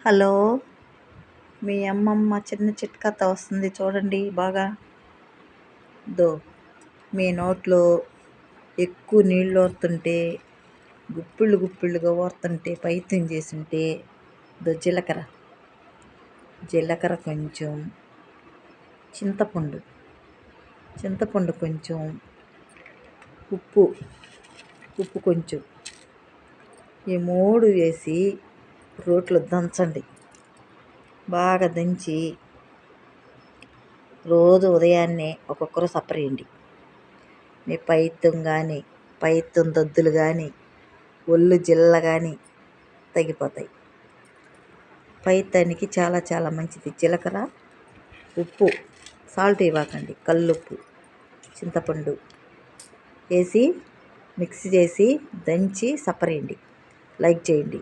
Hello, మీ అమ్మమ్మ చిన్న చిట్కాతో వస్తుంది చూడండి బాగా. దో మీ నోట్లో ఎక్కువ నీళ్ళు ఊరుతుంటే, గుప్పిళ్ళు గుప్పిళ్ళుగా ఊరుతుంటే, పైత్యం చేసుంటే జీలకర్ర కొంచెం, చింతపండు కొంచెం, ఉప్పు కొంచెం, ఈ 3 వేసి రోట్లో దంచండి. బాగా దంచి రోజు ఉదయాన్నే ఒక్కొక్కరు సపరేయండి. మీ పైత్యం దద్దులు కానీ, ఒళ్ళు జిల్ల కానీ తగ్గిపోతాయి. పైత్యానికి చాలా చాలా మంచిది జీలకర్ర. ఉప్పు, సాల్ట్ ఇవ్వకండి, కల్లుప్పు, చింతపండు వేసి మిక్స్ చేసి దంచి సపరేయండి. లైక్ చేయండి.